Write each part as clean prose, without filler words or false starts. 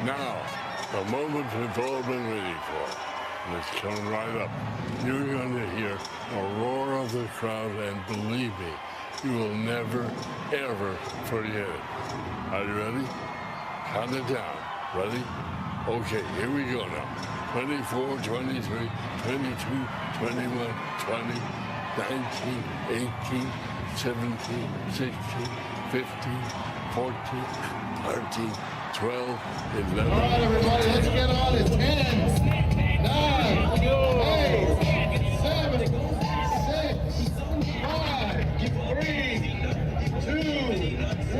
Now, the moment we've all been waiting for. And it's coming right up. You're going to hear a roar of the crowd, and believe me, you will never, ever forget it. Are you ready? Count it down. Ready? Okay, here we go now. 24, 23, 22, 21, 20, 19, 18, 17, 16, 15, 14, 13, 12, 11. All right, everybody, let's get on it. 10, 9, 8, 7, 6, 5, 3, 2,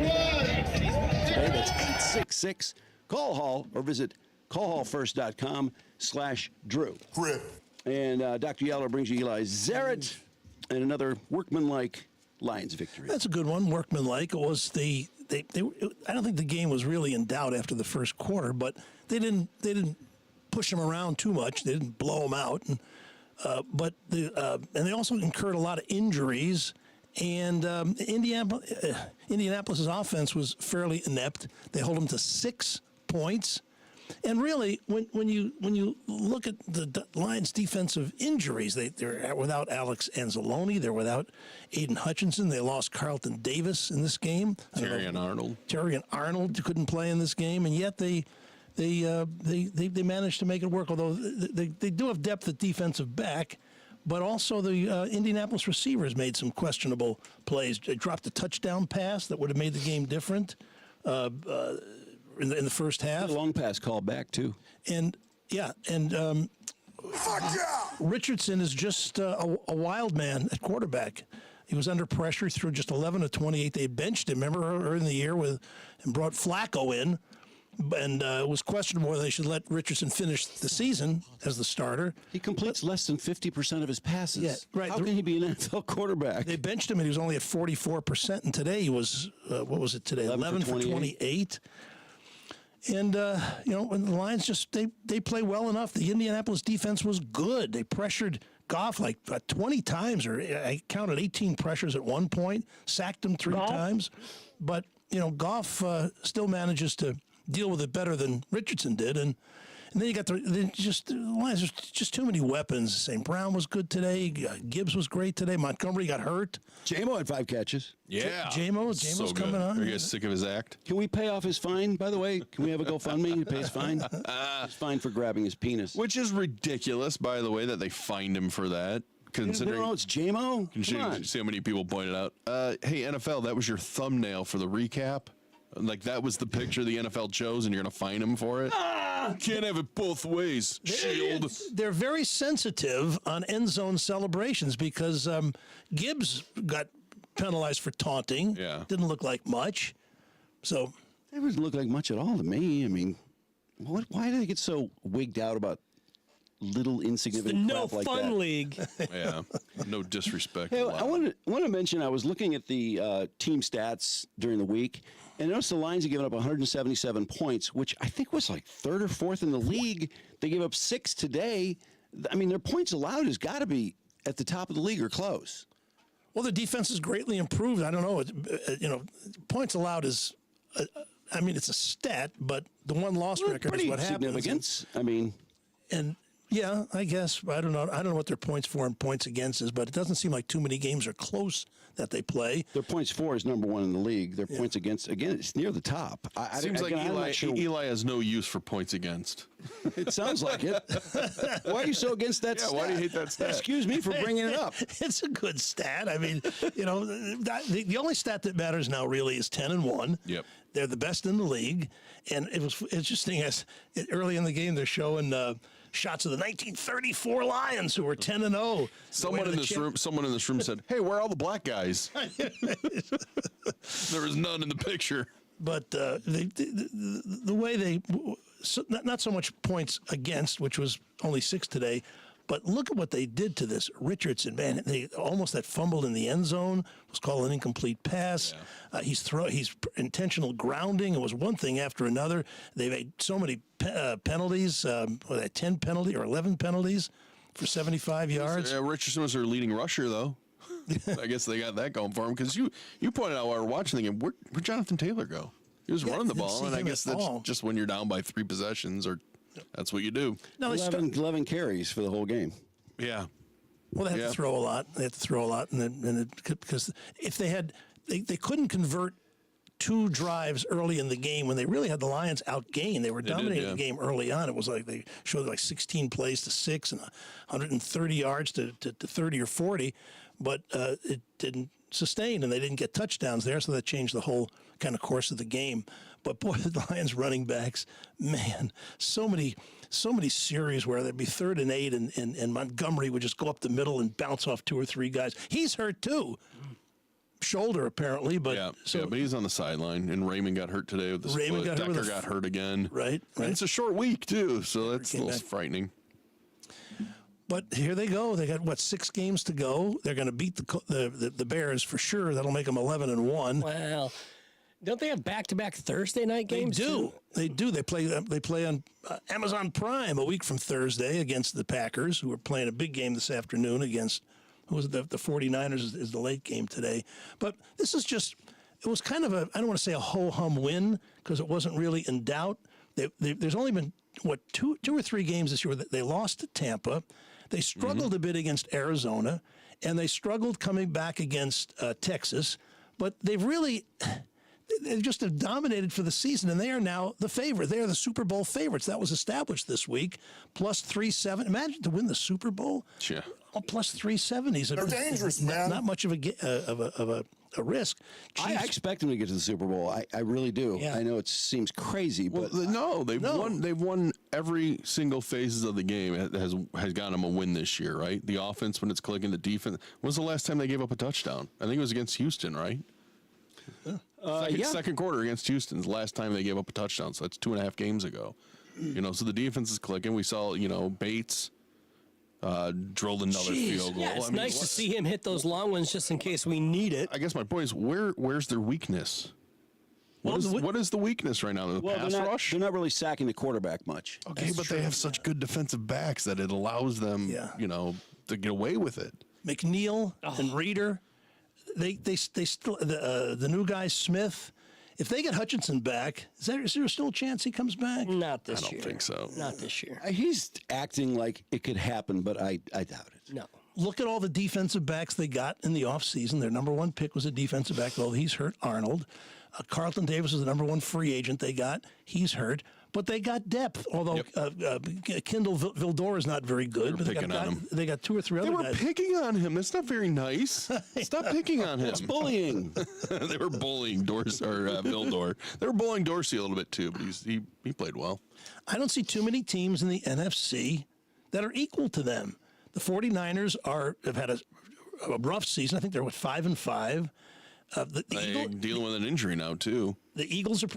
1. That's 866 Call Hall, or visit callhallfirst.com/Drew. And Dr. Yeller brings you Eli Zaret and another workmanlike Lions victory. That's a good one, workmanlike. It was I don't think the game was really in doubt after the first quarter, but they didn't push them around too much. They didn't blow them out, and they also incurred a lot of injuries. And Indianapolis' offense was fairly inept. They hold them to 6 points. And really, when you look at the Lions' defensive injuries, they're without Alex Anzalone, they're without Aiden Hutchinson, they lost Carlton Davis in this game. Terry and Arnold couldn't play in this game, and yet they managed to make it work. Although they do have depth at defensive back, but also the Indianapolis receivers made some questionable plays. They dropped a touchdown pass that would have made the game different. In the first half. A long pass called back, too. And Richardson is just a wild man at quarterback. He was under pressure through just 11 of 28. They benched him, remember, earlier in the year and brought Flacco in. And it was questionable whether they should let Richardson finish the season as the starter. He completes less than 50% of his passes. Yeah, right. How can he be an NFL quarterback? They benched him, and he was only at 44%. And today he was, what was it today? 11 for 28. And, when the Lions they play well enough. The Indianapolis defense was good. They pressured Goff like 20 times, or I counted 18 pressures at one point, sacked him 3 times. But, Goff still manages to deal with it better than Richardson did. And then you got the Lions, there's just too many weapons. St. Brown was good today. Gibbs was great today. Montgomery got hurt. J-Mo had 5 catches. Yeah. J-Mo's so coming on. Are you guys sick of his act? Can we pay off his fine, by the way? Can we have a GoFundMe? He pays fine? He's fined for grabbing his penis. Which is ridiculous, by the way, that they fined him for that. Considering it's J-Mo? Come on. See how many people pointed out. Hey, NFL, that was your thumbnail for the recap? Like, that was the picture the NFL chose, and you're going to fine him for it? You can't have it both ways, Shield. They're very sensitive on end zone celebrations because Gibbs got penalized for taunting. Yeah. Didn't look like much. So it doesn't look like much at all to me. I mean, why do they get so wigged out about little insignificant crap like that? No fun league. Yeah, no disrespect. Hey, I want to mention, I was looking at the team stats during the week, and I noticed the Lions had given up 177 points, which I think was like 3rd or 4th in the league. They gave up 6 today. I mean, their points allowed has got to be at the top of the league or close. Well, the defense has greatly improved. I don't know. Points allowed is, it's a stat, but the one-loss record is what happens. I mean, and. Yeah, I guess. I don't know. I don't know what their points for and points against is, but it doesn't seem like too many games are close that they play. Their points for is number 1 in the league. Their points against, again, it's near the top. Seems like Eli has no use for points against. It sounds like it. Why are you so against that stat? Why do you hate that stat? Excuse me for bringing it up. It's a good stat. I mean, the only stat that matters now really is 10-1. Yep. They're the best in the league. And it was interesting as early in the game they're showing shots of the 1934 Lions who were 10-0. Someone in this room said, "Hey, where are all the black guys?" There was none in the picture. But the way not so much points against, which was only 6 today, but look at what they did to this Richardson, man. They almost that fumbled in the end zone was called an incomplete pass. Yeah. He's intentional grounding. It was one thing after another. They made so many penalties. 10 penalty or 11 penalties for 75 yards. Richardson was their leading rusher, though. I guess they got that going for him because you pointed out while we were watching the game, where'd Jonathan Taylor go? He was running the didn't ball, see and I him guess at that's all. just when you're down by 3 possessions, or that's what you do. No, 11 carries for the whole game. Yeah. Well, they had to throw a lot. They had to throw a lot, because if they couldn't convert 2 drives early in the game when they really had the Lions outgained. They were dominating the game early on. It was like they showed like 16 plays to 6 and 130 yards to 30 or 40, but it didn't sustain, and they didn't get touchdowns there, so that changed the whole kind of course of the game. But boy, the Lions running backs, man, so many series where there'd be 3rd and 8, and Montgomery would just go up the middle and bounce off 2 or 3 guys. He's hurt too. Shoulder apparently, but but he's on the sideline, and Raymond got hurt today with the split. Decker got hurt again. Right. And it's a short week too, so that's a little frightening. But here they go. They got 6 games to go. They're going to beat the Bears for sure. That'll make them 11-1. Well, don't they have back-to-back Thursday night games? They do. They play on Amazon Prime a week from Thursday against the Packers, who are playing a big game this afternoon against. Who was the 49ers is the late game today. But this is just, it was kind of I don't want to say a ho-hum win, because it wasn't really in doubt. There's only been, 2 or 3 games this year that they lost to Tampa. They struggled a bit against Arizona, and they struggled coming back against Texas. But they just have dominated for the season, and they are now the favorite. They are the Super Bowl favorites. That was established this week, plus 370. Imagine to win the Super Bowl. Yeah. Oh, plus 370s. They're dangerous, man. Not much of a risk. I expect them to get to the Super Bowl. I really do. Yeah. I know it seems crazy, but They've won every single phases of the game. It has gotten them a win this year, right? The offense when it's clicking, the defense. When was the last time they gave up a touchdown? I think it was against Houston, right? Second quarter against Houston's the last time they gave up a touchdown. So that's 2.5 games ago. So the defense is clicking. We saw, Bates drilled another field goal. Yeah, it's nice to see him hit those long ones just in case we need it. I guess my point is, where's their weakness? What is the weakness right now? The pass rush? They're not really sacking the quarterback much. Okay, that's but true. They have such good defensive backs that it allows them, to get away with it. McNeil and Reeder, they still the new guy Smith. If they get Hutchinson back, is there still a chance he comes back? Not this year. I don't think so. Not this year. He's acting like it could happen, but I doubt it. No. Look at all the defensive backs they got in the offseason. Their number 1 pick was a defensive back, though he's hurt, Arnold. Carlton Davis is the number 1 free agent they got. He's hurt. But they got depth, although Kendall Vildor is not very good. But they got 2 or 3 other guys. They were picking on him. That's not very nice. Stop picking on him. It's bullying. They were bullying Vildor. They were bullying Dorsey a little bit too, but he played well. I don't see too many teams in the NFC that are equal to them. The 49ers have had a rough season. I think they're 5-5. They're dealing with an injury now too. The Eagles are.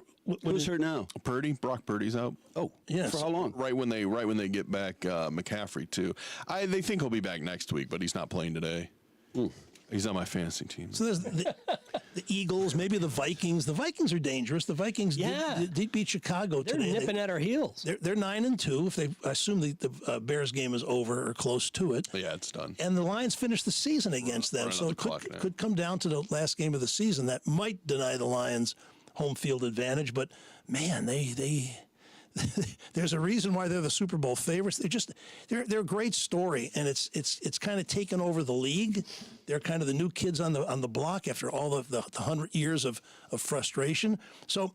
Who's hurt now? Brock Purdy's out. Oh, yes. For how long? Right when they get back McCaffrey too. They think he'll be back next week, but he's not playing today. He's on my fantasy team. So there's the Eagles, maybe the Vikings. The Vikings are dangerous. The Vikings did beat Chicago today. They're nipping at our heels. They're 9-2. If I assume the Bears game is over or close to it. Yeah, it's done. And the Lions finished the season against them, so it could come down to the last game of the season. That might deny the Lions home field advantage. But man, they there's a reason why they're the Super Bowl favorites. They're a great story, and it's kind of taken over the league. They're kind of the new kids on the block after all of the 100 years of frustration. So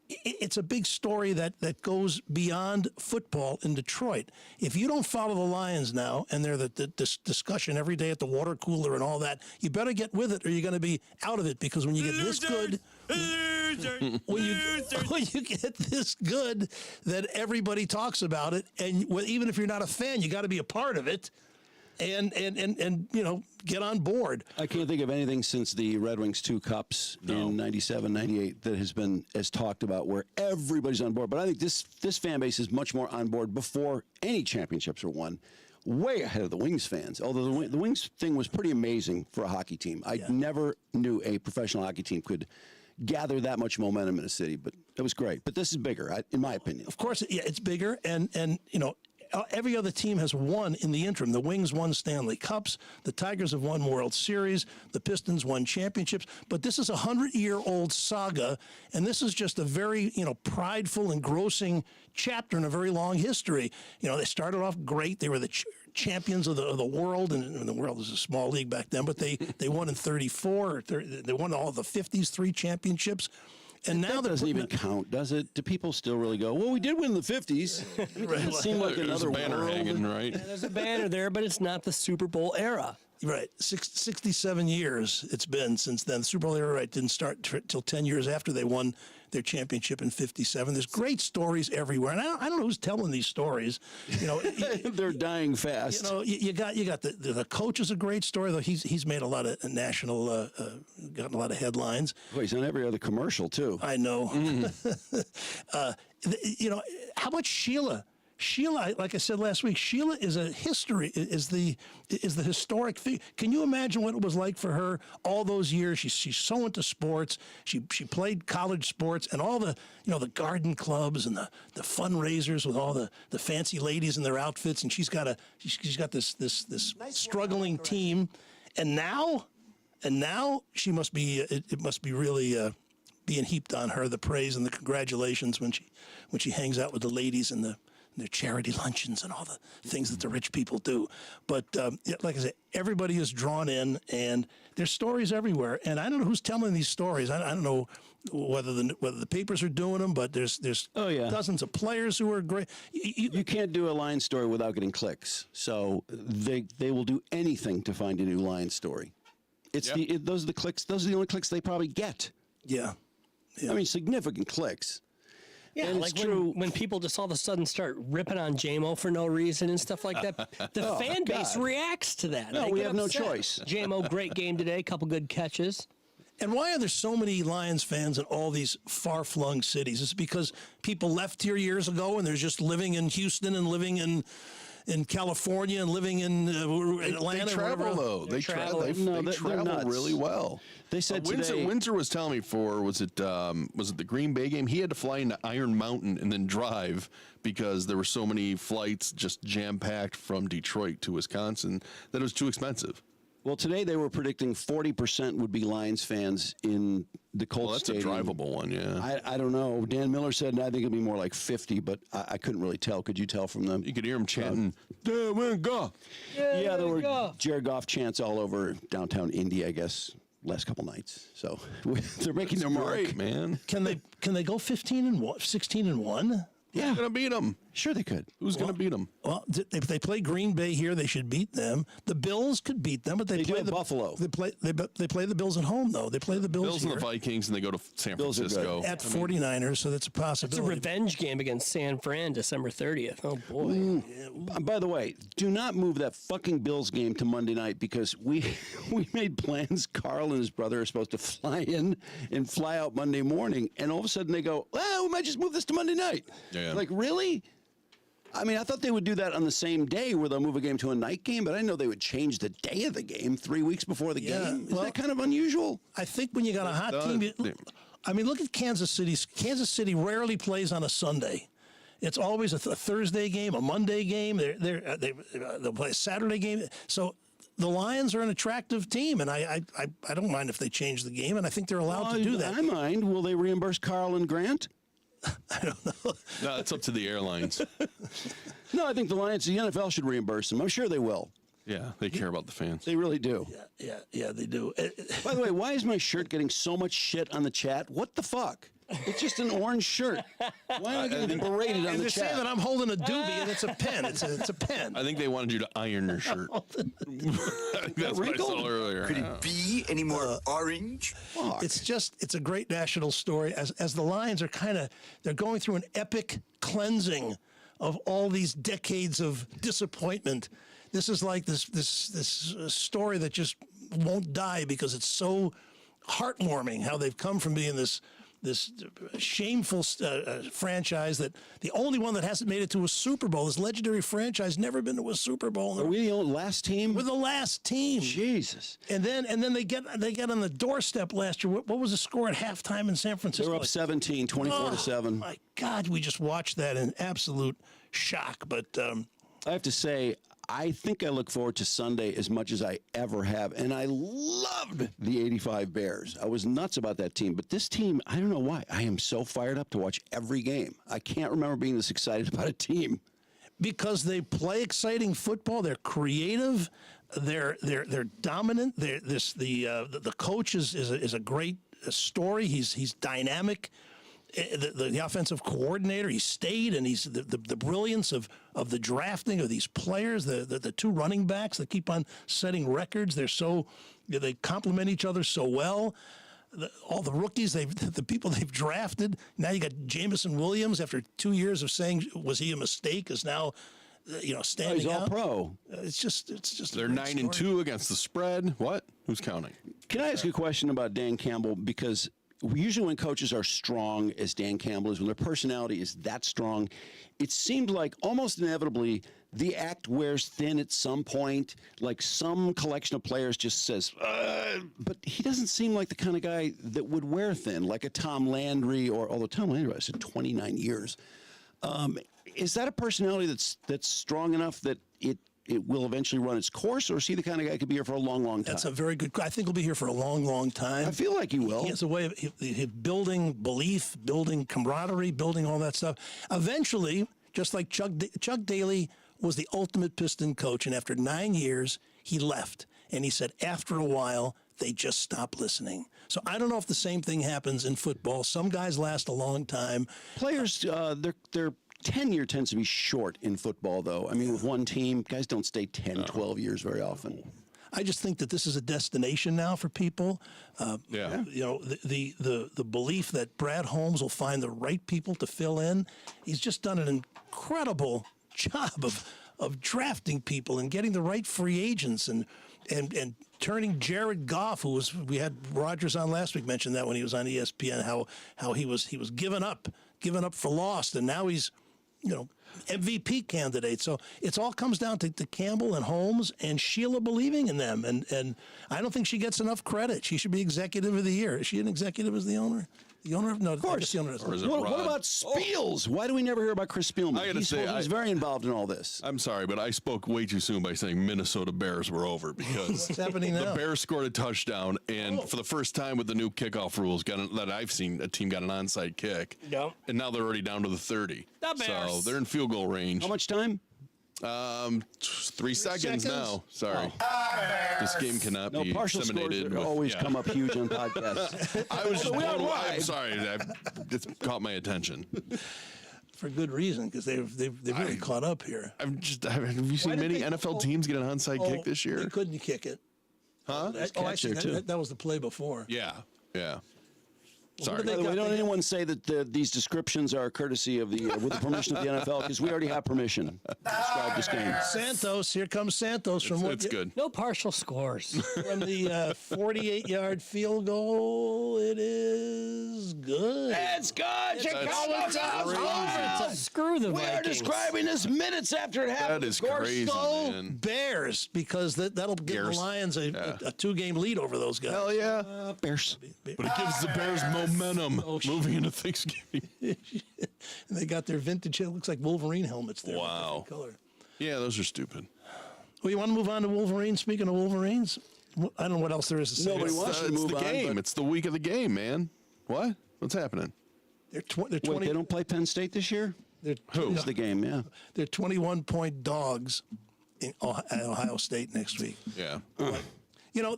it's a big story that goes beyond football in Detroit. If you don't follow the Lions now, and they're the discussion every day at the water cooler and all that, you better get with it, or you're going to be out of it. Because when you get this good, when you get this good, that everybody talks about it, and even if you're not a fan, you got to be a part of it. And get on board. I can't think of anything since the Red Wings 2 Cups in 97, 98 that has been as talked about where everybody's on board. But I think this fan base is much more on board before any championships were won, way ahead of the Wings fans. Although the Wings thing was pretty amazing for a hockey team. I never knew a professional hockey team could gather that much momentum in a city, but it was great. But this is bigger, in my opinion. Of course, it's bigger, and every other team has won in the interim. The Wings won Stanley Cups. The Tigers have won World Series. The Pistons won championships. But this is a 100-year-old saga, and this is just a very, prideful, engrossing chapter in a very long history. They started off great. They were the champions of the world, and the world was a small league back then, but they won in 34. They won all the 50s, 3 championships. And now that doesn't even count, does it? Do people still really go, well, we did win the 50s? It doesn't seem like another banner world. hanging, right? Yeah, there's a banner there, but it's not the Super Bowl era. Right. 67 years it's been since then. The Super Bowl era didn't start till 10 years after they won their championship in 57. There's great stories everywhere. And I don't know who's telling these stories. They're dying fast. You got the coach is a great story, though he's made a lot of national, gotten a lot of headlines. Boy, he's on every other commercial, too. I know. How about Sheila? Sheila, like I said last week, Sheila is the historic thing. Can you imagine what it was like for her all those years? She's so into sports. She played college sports and all the the garden clubs and the fundraisers with all the fancy ladies in their outfits, and she's got this struggling team, and now she must be it must be really being heaped on her, the praise and the congratulations when she hangs out with the ladies and their charity luncheons and all the things that the rich people do. But like I said, everybody is drawn in, and there's stories everywhere. And I don't know who's telling these stories. I don't know whether the papers are doing them, but there's dozens of players who are great. You can't do a Lions story without getting clicks. So they will do anything to find a new Lions story. Those are the clicks. Those are the only clicks they probably get. Yeah. I mean, significant clicks. Yeah, and like it's true. when people just all of a sudden start ripping on J-Mo for no reason and stuff like that, the fan base reacts to that. No, They we get have no upset. choice. J-Mo, great game today, couple good catches. And why are there so many Lions fans in all these far-flung cities? It's because people left here years ago and they're just living in Houston and living in California and living in Atlanta. They travel, though. They travel really well. They said Windsor was telling me was it the Green Bay game? He had to fly into Iron Mountain and then drive because there were so many flights just jam-packed from Detroit to Wisconsin that it was too expensive. Well, today they were predicting 40% would be Lions fans in the Colts Stadium. That's a drivable one, yeah. I don't know. Dan Miller said, I think it'll be more like 50, but I couldn't really tell. Could you tell from them? You could hear them chanting, "Damn, man, go!" Yeah, there were Jared Goff chants all over downtown Indy, I guess, last couple nights. So they're making their mark. Great, man. Can they go 16-1? Yeah. Who's going to beat them? Sure they could. Who's going to beat them? Well, if they play Green Bay here, they should beat them. The Bills could beat them, but they play Buffalo. They play the Bills at home, though. They play the Bills and here the Vikings, and they go to San Bills are good. Francisco. at 49ers, so that's a It's a possibility. revenge game against San Fran, December 30th. Oh, boy. By the way, do not move that fucking Bills game to Monday night because we made plans. Carl and his brother are supposed to fly in and fly out Monday morning, and all of a sudden they go, well, we might just move this to Monday night. Yeah. Like, really? I mean, I thought they would do that on the same day where they'll move a game to a night game, but I didn't know they would change the day of the game 3 weeks before the game. Is that kind of unusual? I think when you got a hot team, look at Kansas City. Kansas City rarely plays on a Sunday. It's always a Thursday game, a Monday game. They'll play a Saturday game. So the Lions are an attractive team, and I don't mind if they change the game, and I think they're allowed to do that. I mind. Will they reimburse Carl and Grant? I don't know. No, it's up to the airlines. No, I think the NFL should reimburse them. I'm sure they will. Yeah, they care about the fans. They really do. Yeah, they do. By the way, why is my shirt getting so much shit on the chat? What the fuck? It's just an orange shirt. Why am I getting berated on And the they're saying chat? that I'm holding a doobie, and it's a pen. It's a pen. I think they wanted you to iron your shirt. That's what I saw earlier. Could it be any more orange? It's a great national story as the Lions are they're going through an epic cleansing of all these decades of disappointment. This is like this story that just won't die because it's so heartwarming how they've come from being this shameful franchise that the only one that hasn't made it to a Super Bowl, this legendary franchise, never been to a Super Bowl. Are we the last team? We're the last team. Jesus. And then they get on the doorstep last year. What was the score at halftime in San Francisco? They were up 17, 24-7. My God, we just watched that in absolute shock. But I have to say, I think I look forward to Sunday as much as I ever have. And I loved the 85 Bears. I was nuts about that team. But this team, I don't know why. I am so fired up to watch every game. I can't remember being this excited about a team. Because they play exciting football. They're creative. They're dominant. The coach is a great story. He's dynamic. The offensive coordinator, he stayed, and he's the brilliance of the drafting of these players. The two running backs that keep on setting records. They complement each other so well. All the rookies, the people they've drafted. Now you got Jamison Williams, after 2 years of saying was he a mistake, is now standing He's all out. pro. It's just. They're 9-2 against the spread. What? Who's counting? Can I ask you a question about Dan Campbell? Because usually when coaches are strong, as Dan Campbell is, when their personality is that strong, it seemed like almost inevitably the act wears thin at some point. Like some collection of players just says, but he doesn't seem like the kind of guy that would wear thin, like a Tom Landry, although Tom Landry, I said 29 years. Is that a personality that's strong enough that it will eventually run its course, or is he the kind of guy that could be here for a long, long time? That's a very good. I think he'll be here for a long, long time. I feel like he will. He has a way of building belief, building camaraderie, building all that stuff. Eventually, just like Chuck Daly was the ultimate Piston coach, and after 9 years, he left. And he said after a while, they just stopped listening. So I don't know if the same thing happens in football. Some guys last a long time. Players, their tenure tends to be short in football, though. I mean, with one team, guys don't stay 10, 12 years very often. I just think that this is a destination now for people. Yeah. The belief that Brad Holmes will find the right people to fill in. He's just done an incredible job of drafting people and getting the right free agents and turning Jared Goff, we had Rodgers on last week, mentioned that when he was on ESPN, how he was given up for lost, and now he's MVP candidate. So it all comes down to Campbell and Holmes and Sheila believing in them, and I don't think she gets enough credit. She should be executive of the year. Is she an executive as the owner? The owner of no, of course. The owner is. What about Spiels? Why do we never hear about Chris Spielman? I gotta say, he's very involved in all this. I'm sorry, but I spoke way too soon by saying Minnesota Bears were over because What's happening now? the Bears scored a touchdown, and for the first time with the new kickoff rules that I've seen, a team got an onside kick. Yep. And now they're already down to the 30. The Bears. So they're in field goal range. How much time? 3 seconds now. Sorry. This game cannot No, be partial scores disseminated. always come up huge on podcasts. I was just We are blown away. live. I'm sorry. It's caught my attention. For good reason, because they've really caught up here. Have you seen did many they- NFL teams get an onside kick this year? They couldn't kick it. Huh? I see. That was the play before. Yeah. Sorry. They By the way, got- don't they- anyone say that these descriptions are courtesy of with the permission of the NFL, because we already have permission to describe this game. Santos, here comes Santos from It's good. No partial scores. From the 48-yard field goal. It is good. It's good. Chicago Cubs. Screw the We are Vikings. describing this minutes after it happened. That is Of course. crazy, Go man. Bears, because that'll give Bears. the Lions a 2-game lead over those guys. Hell yeah. Bears. But it gives the Bears momentum moving into Thanksgiving. And they got their vintage, it looks like Wolverine helmets there. Wow. Different color. Yeah, those are stupid. Well, you want to move on to Wolverines? Speaking of Wolverines, I don't know what else there is to say. Nobody wants to It's move the on. game. but- It's the week of the game, man. What? What's happening? They're Wait, 20. they don't play Penn State this year? Who? It's the game, yeah. They're 21-point dogs in Ohio State next week. Yeah.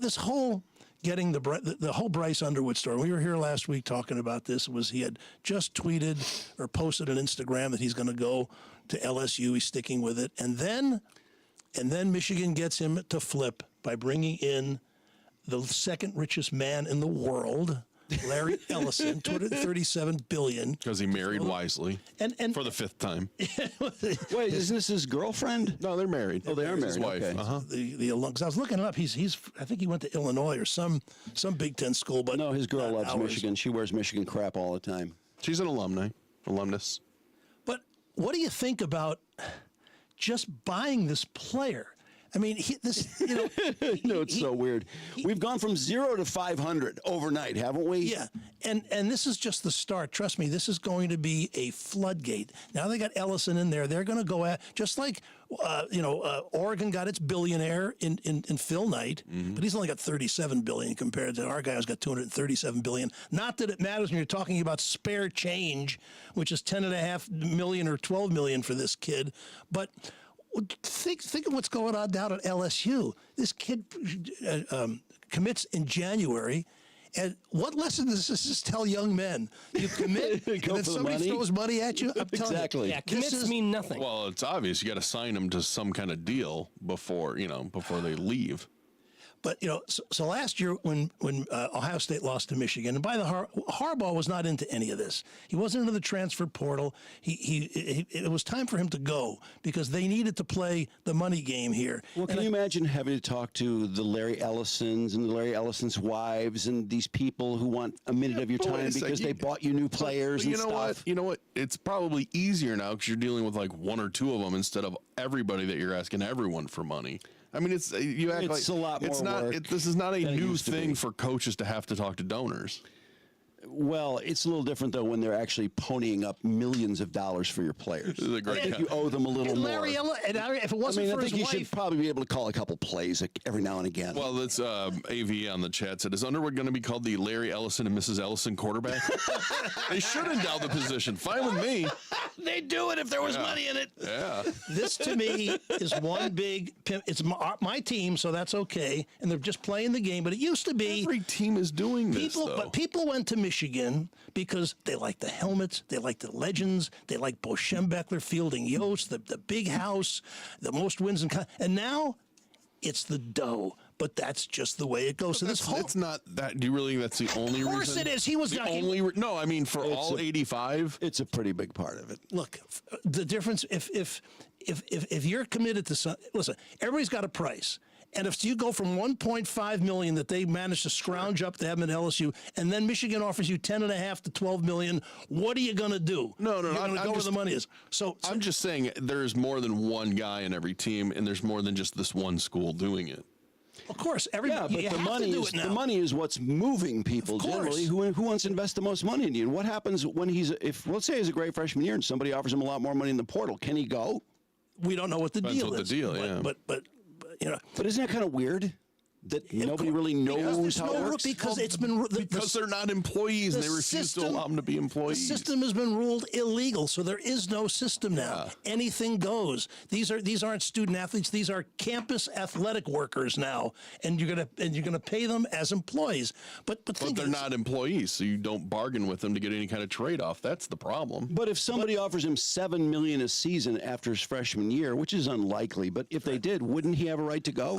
This whole getting the whole Bryce Underwood story. We were here last week talking about this. He had just tweeted or posted on Instagram that he's going to go to LSU. He's sticking with it, and then Michigan gets him to flip by bringing in the second richest man in the world, Larry Ellison, $237 billion. Because he married wisely And for the 5th time. Wait, isn't this his girlfriend? No, they're married. Oh, they are His married, wife. okay. Uh-huh. The alum, because I was looking it up. He's I think he went to Illinois or some Big Ten school, but No, his girl not loves ours. Michigan. She wears Michigan crap all the time. She's an alumnus. But what do you think about just buying this player? I mean, It's so weird. We've gone from 0 to 500 overnight, haven't we? Yeah, and this is just the start. Trust me, this is going to be a floodgate. Now they got Ellison in there. They're going to go at just like Oregon got its billionaire in Phil Knight, but he's only got $37 billion compared to our guy who's got $237 billion. Not that it matters when you're talking about spare change, which is $10.5 million or $12 million for this kid, but. Think of what's going on down at LSU. This kid commits in January. And what lesson does this tell young men? You commit, and then somebody throws money at you? I'm telling you. Yeah, commits mean nothing. Well, it's obvious. You got to sign them to some kind of deal before they leave. But, so last year when Ohio State lost to Michigan, and by the Harbaugh was not into any of this. He wasn't into the transfer portal. It was time for him to go because they needed to play the money game here. Well, can you imagine having to talk to the Larry Ellisons and the Larry Ellisons' wives and these people who want a minute of your time because they bought you new players and stuff? You know what? It's probably easier now because you're dealing with like one or two of them instead of everybody that you're asking everyone for money. I mean, it's a lot more work this is not a than it new used to thing be. for coaches to have to talk to donors. Well, it's a little different, though, when they're actually ponying up millions of dollars for your players. This is a great I think you owe them a little more. If it wasn't for I his think you wife, should probably be able to call a couple plays every now and again. Well, that's AV on the chat said, is Underwood going to be called the Larry Ellison and Mrs. Ellison quarterback? They should endow the position. Fine with me. They'd do it if there was money in it. Yeah. this to me is one big pimp. It's my team, so that's okay. And they're just playing the game. But it used to be Every team is doing this, though. But people went to Michigan because they like the helmets, they like the legends, they like Bo Schembechler fielding Yost, the big house, the most wins and now it's the dough. But that's just the way it goes. So It's not that. Do you really think that's the only reason? Of course it is. He was the only. No, I mean for all 85. It's a pretty big part of it. Look, the difference if you're committed to something, listen, everybody's got a price. And if you go from 1.5 million that they managed to scrounge up to have at LSU, and then Michigan offers you 10.5 to 12 million, what are you going to do? No, you're going to go where the money is. So I'm just saying there's more than one guy in every team, and there's more than just this one school doing it. Of course, everybody. Yeah, but the money is what's moving people generally. Who wants to invest the most money in you? And what happens when let's say he's a great freshman year and somebody offers him a lot more money in the portal? Can he go? We don't know what the deal is. But isn't that kind of weird? That nobody really knows how it works? Because they're not employees and they refuse to allow them to be employees. The system has been ruled illegal, so there is no system now. Yeah. Anything goes. These aren't student athletes; these are campus athletic workers now, and you're gonna pay them as employees. But they're not employees, so you don't bargain with them to get any kind of trade off. That's the problem. But if somebody offers him $7 million a season after his freshman year, which is unlikely, but if they did, wouldn't he have a right to go?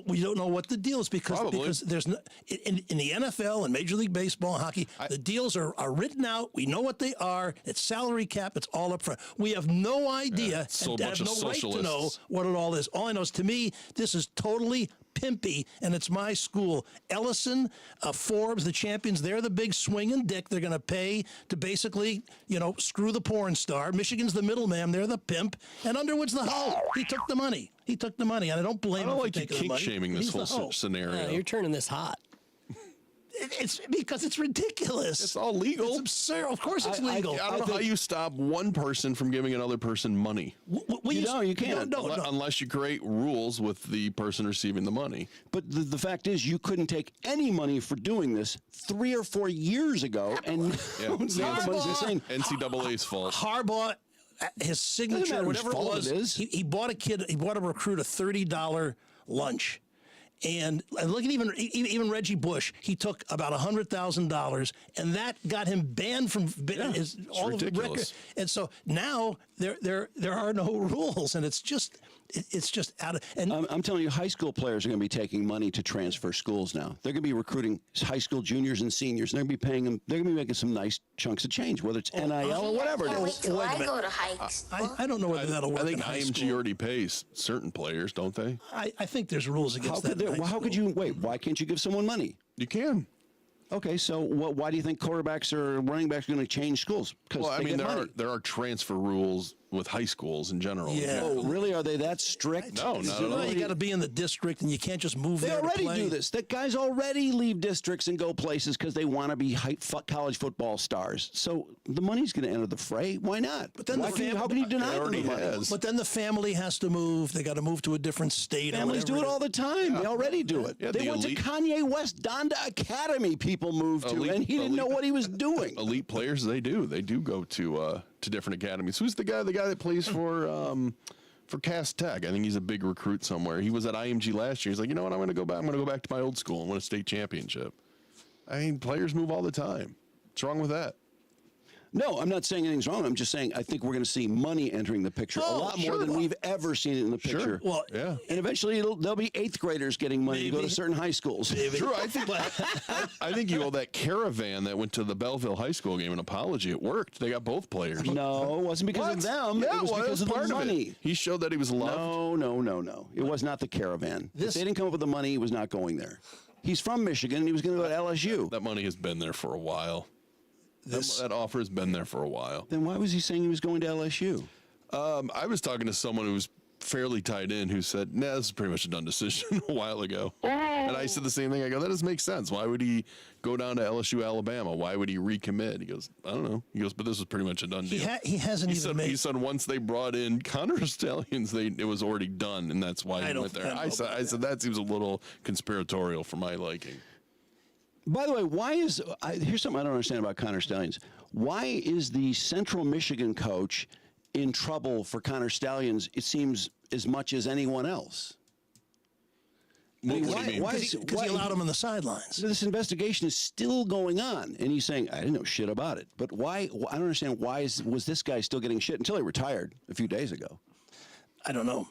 We don't know what the deal is because there's no in the NFL and Major League Baseball and hockey, the deals are written out. We know what they are. It's salary cap. It's all up front. We have no idea and have no right to know what it all is. All I know is to me, this is totally pimpy, and it's my school. Ellison, Forbes, the champions, they're the big swinging dick. They're going to pay to basically, screw the porn star. Michigan's the middleman. They're the pimp. And Underwood's the hoe. He took the money. And I don't blame him for taking the money. I don't like you kink-shaming this whole scenario. You're turning this hot. It's because it's ridiculous. It's all legal. It's absurd. Of course it's legal. I don't know how you stop one person from giving another person money. You can't. Unless you create rules with the person receiving the money. But the fact is, you couldn't take any money for doing this 3 or 4 years ago, and everybody's insane. NCAA's fault. Harbaugh, his signature, whatever it was, he bought a recruit a $30 lunch. And look at even Reggie Bush. He took about $100,000, and that got him banned from all of the records. And so now there are no rules, and it's just out of. And I'm telling you, high school players are going to be taking money to transfer schools now. They're going to be recruiting high school juniors and seniors, and they're going to be paying them. They're going to be making some nice chunks of change, whether it's NIL or whatever it is. Wait I go to high school. I don't know whether that'll work. I think in high IMG school. already pays certain players, don't they? I think there's rules against that. How could you wait? Why can't you give someone money? You can. Okay, so why do you think quarterbacks or running backs are going to change schools? Well, I mean, there are transfer rules with high schools in general. Yeah. Oh, really? Are they that strict? No, not at all. You got to be in the district, and you can't just move They there to already play. do this. The guys already leave districts and go places because they want to be college football stars. So the money's going to enter the fray. Why not? But then how can you deny them already the money? has. But then the family has to move. They got to move to a different state. or Families do whatever it all the time. They already do it. Yeah, they the went elite- to Kanye West Donda Academy. People moved to, Elite- and he didn't know elite- what he was doing. Elite players, they do go to different academies. Who's the guy that plays for Cass Tech? I think he's a big recruit somewhere. He was at IMG last year. He's like, you know what? I'm going to go back to my old school and win a state championship. I mean, players move all the time. What's wrong with that? No, I'm not saying anything's wrong. I'm just saying I think we're going to see money entering the picture a lot more than we've ever seen it in the picture. Well, Yeah. And eventually there'll be 8th graders getting money to go to Maybe. certain high schools. True. I think you owe that caravan that went to the Belleville High School game an apology. It worked. They got both players. No, it wasn't because of them. Yeah, it was because of the part money. Of it. He showed that he was loved. No. It was not the caravan. If they didn't come up with the money, he was not going there. He's from Michigan, and he was going to go to LSU. That money has been there for a while. That offer has been there for a while. Then why was he saying he was going to LSU? I was talking to someone who was fairly tied in who said, nah, this is pretty much a done decision a while ago. And I said the same thing. I go, that doesn't make sense. Why would he go down to LSU, Alabama? Why would he recommit? He goes, I don't know. He goes, but this was pretty much a done deal. He hasn't He even said, made. he said once they brought in Connor Stallions, it was already done, and that's why he went there. I said that seems a little conspiratorial for my liking. By the way, here's something I don't understand about Connor Stallions. Why is the Central Michigan coach in trouble for Connor Stallions, it seems, as much as anyone else? What do you mean? Because he allowed him on the sidelines. This investigation is still going on, and he's saying, I didn't know shit about it. But why? I don't understand why was this guy still getting shit until he retired a few days ago. I don't know.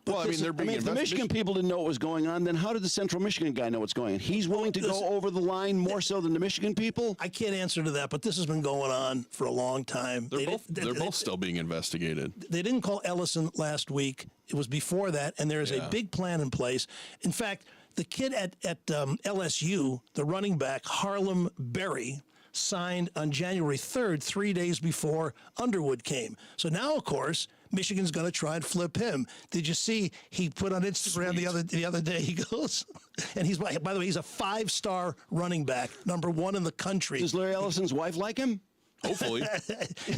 Well, I mean, they're being if the Michigan people didn't know what was going on, then how did the Central Michigan guy know what's going on? He's willing to go over the line more so than the Michigan people? I can't answer to that, but this has been going on for a long time. They're both still being investigated. They didn't call Ellison last week. It was before that, and there is a big plan in place. In fact, the kid at LSU, the running back, Harlem Berry, signed on January 3rd, 3 days before Underwood came. So now, of course, Michigan's going to try and flip him. Did you see he put on Instagram the other day? He goes, and he's, by the way, he's a 5-star running back, #1 in the country. Does Larry Ellison's wife like him? Hopefully.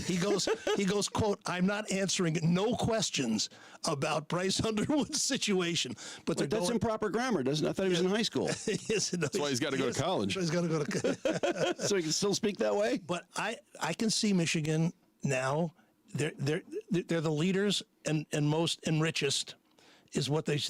He goes, quote, I'm not answering no questions about Bryce Underwood's situation. But That's improper grammar, doesn't it? I thought he was in high school. That's why he's got to go to college. He's got to go to So he can still speak that way? But I can see Michigan now. They're the leaders and most and richest is what the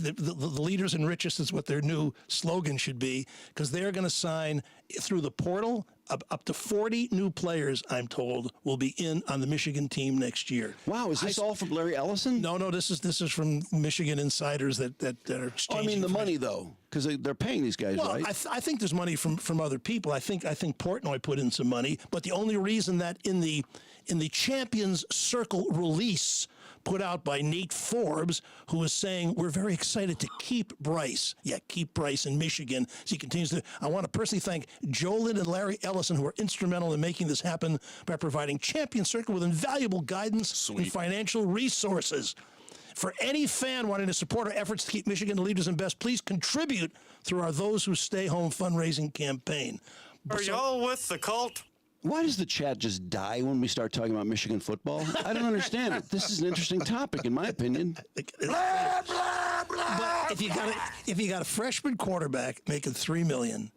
leaders and richest is what their new slogan should be, because they're going to sign through the portal up to 40 new players, I'm told, will be in on the Michigan team next year. Wow, is this all from Larry Ellison? No, this is from Michigan insiders that are exchanging. Oh, I mean the money though, because they're paying these guys, Well, right? I think there's money from other people. I think Portnoy put in some money, but the only reason that in the Champions Circle release put out by Nate Forbes, who is saying we're very excited to keep Bryce. Yeah, keep Bryce in Michigan. As he continues to, I want to personally thank Joe Lynn and Larry Ellison, who are instrumental in making this happen by providing Champion Circle with invaluable guidance and financial resources. For any fan wanting to support our efforts to keep Michigan the leaders and best, please contribute through our Those Who Stay Home fundraising campaign. Are y'all with the cult? Why does the chat just die when we start talking about Michigan football? I don't understand it. This is an interesting topic, in my opinion. But if you got a freshman quarterback making $3 million,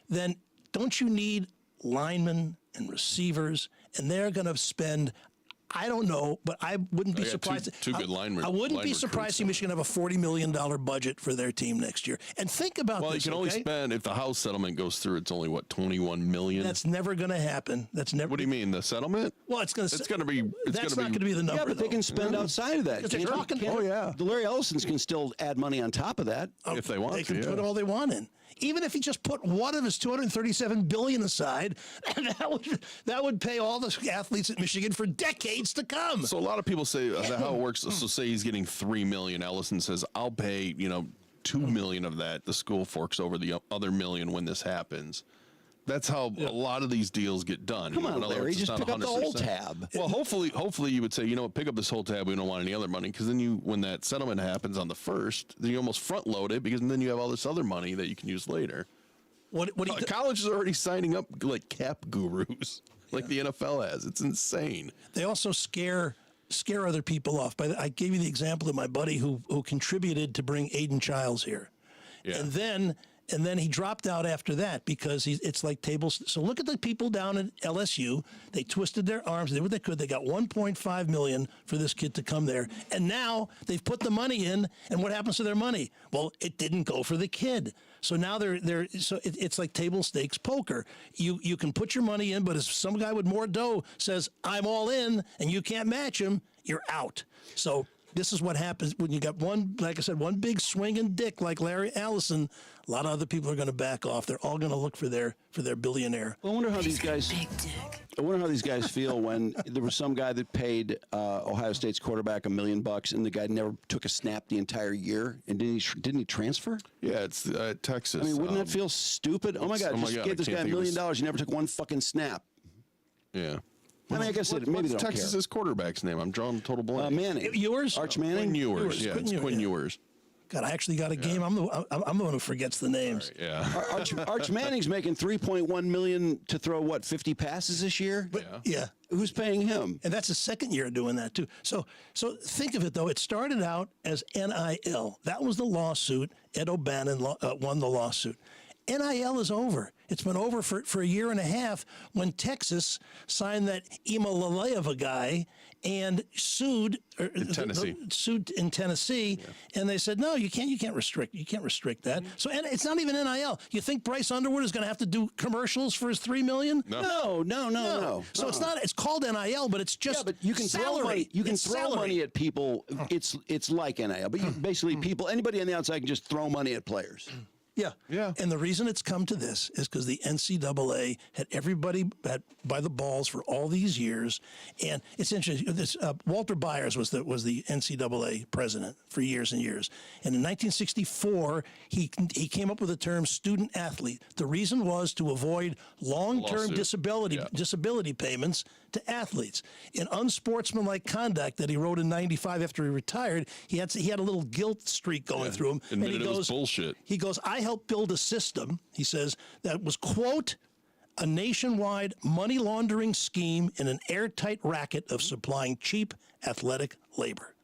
then don't you need linemen and receivers? And they're going to spend, I don't know, but I wouldn't be surprised. Two good linemen. I wouldn't be surprised if Michigan have a $40 million budget for their team next year. And think about this. Well, you can only spend, if the House settlement goes through, it's only what, $21 million. That's never going to happen. That's never. What do you mean, the settlement? Well, it's going to. It's going to be. That's not going to be the number. Yeah, but they can spend outside of that. They're talking. Oh yeah, the Larry Ellisons can still add money on top of that if they want. They can put all they want in. Even if he just put one of his $237 billion aside, and that would pay all the athletes at Michigan for decades to come. So a lot of people say how it works. So say he's getting $3 million. Ellison says, "I'll pay $2 million of that." The school forks over the other $1 million when this happens. That's how a lot of these deals get done. Come on, In other Larry, words, it's just not pick up the whole 100%. tab. Well, hopefully you would say, you know what, pick up this whole tab. We don't want any other money, because then when that settlement happens on the 1st, then you almost front load it, because then you have all this other money that you can use later. College is already signing up like cap gurus, like the NFL has. It's insane. They also scare other people off. I gave you the example of my buddy who contributed to bring Aiden Childs here, and then he dropped out after that because it's like tables. So look at the people down at LSU. They twisted their arms. They did what they could. They got $1.5 million for this kid to come there, and now they've put the money in. And what happens to their money? Well, it didn't go for the kid. So now it's like table stakes poker. You can put your money in, but if some guy with more dough says I'm all in, and you can't match him, you're out. So this is what happens when you got one, like I said, one big swinging dick like Larry Allison. A lot of other people are going to back off. They're all going to look for their billionaire. I wonder how these guys. I wonder how these guys feel when there was some guy that paid Ohio State's quarterback $1 million, and the guy never took a snap the entire year, and didn't he transfer? Yeah, it's Texas. I mean, wouldn't that feel stupid? Oh my God! Just gave this guy $1 million. You never took one fucking snap. Yeah. I mean, I guess maybe they don't Texas's quarterback's name? I'm drawing total blank. Manning. Yours? Arch Manning? Quinn Ewers. Yeah, it's Quinn Ewers. God, I actually got a game. I'm the one who forgets the names. Right, yeah. Arch Manning's making $3.1 million to throw, what, 50 passes this year? Yeah. Who's paying him? And that's his second year doing that, too. So think of it, though. It started out as NIL. That was the lawsuit. Ed O'Bannon won the lawsuit. NIL is over. It's been over for a year and a half when Texas signed that Ema Laleeva guy and sued in Tennessee, and they said no, you can't restrict that. So and it's not even NIL. You think Bryce Underwood is going to have to do commercials for his $3 million? No. So it's not. It's called NIL, but it's just but you can salary. throw money. You can throw salary. money at people. It's like NIL, but basically anybody on the outside can just throw money at players. Yeah. And the reason it's come to this is because the NCAA had everybody by the balls for all these years. And it's interesting. This Walter Byers was the NCAA president for years and years. And in 1964, he came up with the term student athlete. The reason was to avoid long-term disability payments to athletes. In unsportsmanlike conduct that he wrote in '95 after he retired, he had a little guilt streak going through him. And he goes, it was bullshit. He goes, I helped build a system, he says, that was, quote, a nationwide money laundering scheme in an airtight racket of supplying cheap athletic labor.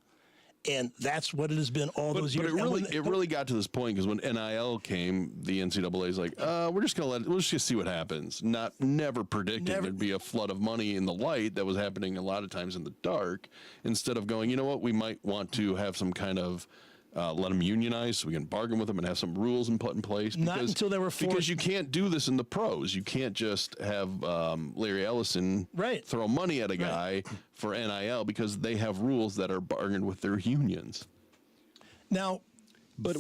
And that's what it has been all those years. But it really got to this point because when NIL came, the NCAA is like, we'll just see what happens. Never predicting there'd be a flood of money in the light that was happening a lot of times in the dark. Instead of going, you know what, we might want to have some kind of let them unionize so we can bargain with them and have some rules put in place. Not until they were forced. Because you can't do this in the pros. You can't just have Larry Ellison throw money at a guy for NIL because they have rules that are bargained with their unions. Now, but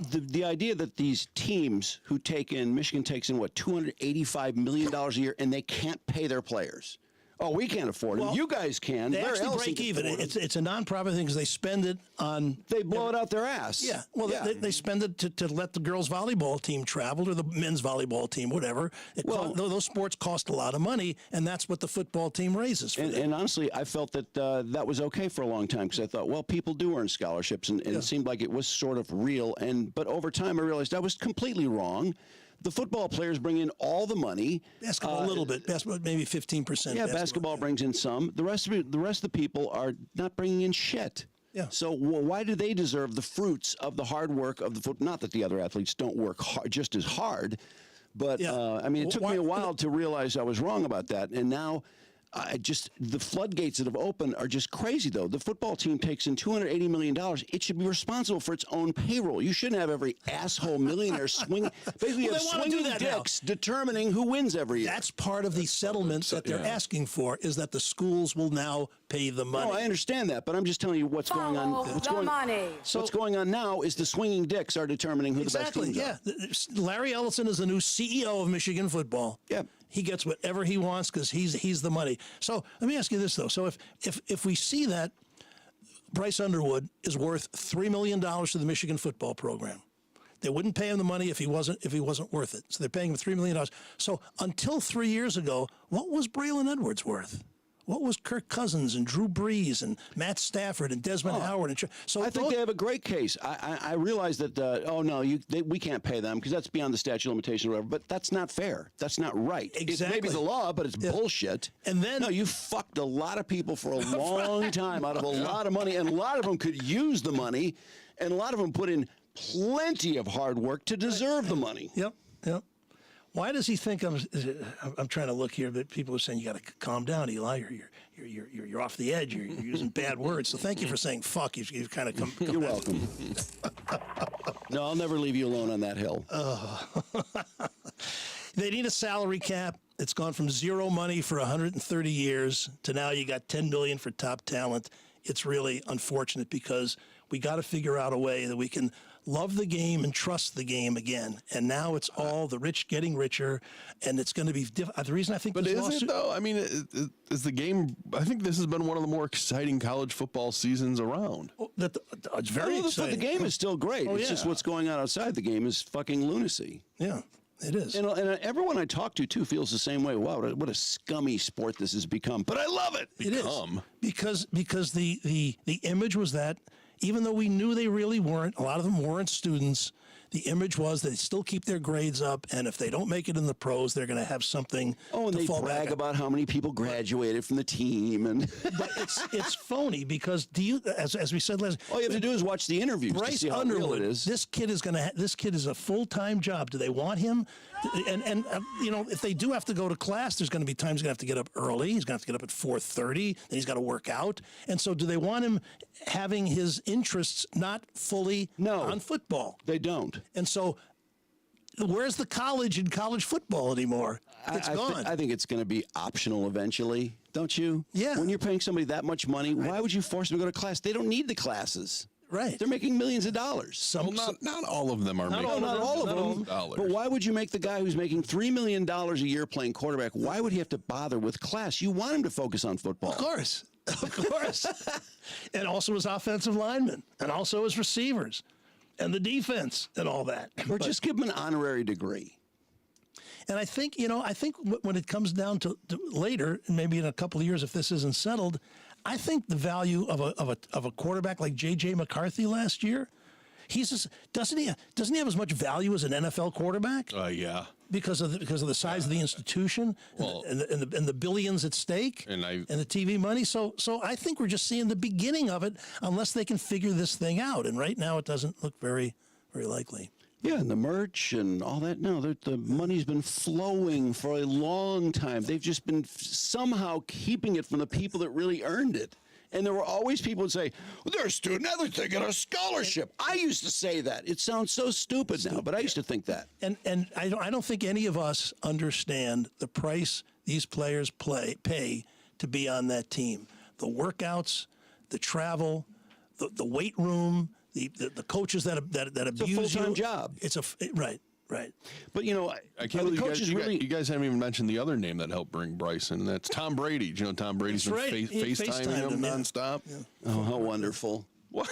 the idea that these teams who Michigan takes in, what, $285 million a year, and they can't pay their players. Oh, we can't afford it. You guys can. They actually break even. It's a nonprofit thing because they spend it on. They blow it out their ass. Yeah. Well, they spend it to let the girls' volleyball team travel or the men's volleyball team, whatever. Those sports cost a lot of money, and that's what the football team raises for them. And honestly, I felt that that was okay for a long time because I thought, well, people do earn scholarships, and it seemed like it was sort of real. But over time, I realized I was completely wrong. The football players bring in all the money. Basketball a little bit. Basketball maybe 15%. Yeah, basketball brings in some. The rest of the people are not bringing in shit. Yeah. So why do they deserve the fruits of the hard work of the foot? Not that the other athletes don't work just as hard, but I mean, it took me a while to realize I was wrong about that, and now. The floodgates that have opened are just crazy, though. The football team takes in $280 million. It should be responsible for its own payroll. You shouldn't have every asshole millionaire swinging dicks determining who wins every year. That's part of the settlements that they're asking for, is that the schools will now pay the money. No, I understand that, but I'm just telling you what's going on. What's going on now is the swinging dicks are determining who the best teams are. Larry Ellison is the new CEO of Michigan football. Yeah. He gets whatever he wants because he's the money. So let me ask you this, though. So if we see that Bryce Underwood is worth $3 million to the Michigan football program, They wouldn't pay him the money if he wasn't worth it. So they're paying him $3 million. So until 3 years ago, what was Braylon Edwards worth? What was Kirk Cousins and Drew Brees and Matt Stafford and Desmond Howard? So I think they have a great case. I realize that, we can't pay them because that's beyond the statute of limitations or whatever, but that's not fair. That's not right. Exactly. It's maybe the law, but it's bullshit. And then... No, you fucked a lot of people for a long time out of a lot of money, and a lot of them could use the money, and a lot of them put in plenty of hard work to deserve the money. Yep. Why does he think I'm trying to look here, but people are saying you got to calm down, Eli. You're off the edge. You're using bad words. So thank you for saying fuck. You've kind of come You're welcome. No, I'll never leave you alone on that hill. They need a salary cap. It's gone from zero money for 130 years to now you got $10 billion for top talent. It's really unfortunate because we got to figure out a way that we can love the game and trust the game again. And now it's all the rich getting richer, and it's going to be the reason I think. But is it though? I mean, is the game? I think this has been one of the more exciting college football seasons around. It's very exciting. The game is still great. It's yeah. just what's going on outside the game is fucking lunacy. Yeah. It is. And everyone I talk to, too, feels the same way. Wow, what a scummy sport this has become. But I love it. It is. Because the image was that, even though we knew they really weren't, a lot of them weren't students, the image was they still keep their grades up, and if they don't make it in the pros, they're going to have something and to they fall brag back about how many people graduated from the team. But it's phony because as we said last, all you have to do is watch the interviews Bryce to see how Underwood, real it is. This kid is a full-time job. Do they want him? And if they do have to go to class, there's going to be times he's going to have to get up early. He's going to have to get up at 4:30. Then he's got to work out. And so do they want him having his interests not fully on football? They don't. And so where's the college in college football anymore? It's gone. I think it's going to be optional eventually, don't you? Yeah. When you're paying somebody that much money, why would you force them to go to class? They don't need the classes. Right. They're making millions of dollars. Not all of them are making not all of them. But why would you make the guy who's making $3 million a year playing quarterback, why would he have to bother with class? You want him to focus on football. Of course. And also his offensive linemen, and also his receivers, and the defense, and all that. Or just give him an honorary degree. And I think when it comes down to later, maybe in a couple of years, if this isn't settled, I think the value of a quarterback like J.J. McCarthy last year, doesn't he have as much value as an NFL quarterback? Yeah. Because of the size of the institution, and the billions at stake, and the TV money. So I think we're just seeing the beginning of it, unless they can figure this thing out. And right now, it doesn't look very, very likely. Yeah, and the merch and all that. No, the money's been flowing for a long time. They've just been somehow keeping it from the people that really earned it. And there were always people who say, well, they're a student athlete, they get a scholarship. I used to say that. It sounds so stupid now, but I used to think that. And I don't think any of us understand the price these players pay to be on that team. The workouts, the travel, the weight room, the coaches that abuse you. It's a full-time job. Right. But, I can't believe you guys haven't even mentioned the other name that helped bring Bryce in. That's Tom Brady. Do you know Tom Brady's been FaceTiming him nonstop? Yeah. Oh, how wonderful. What?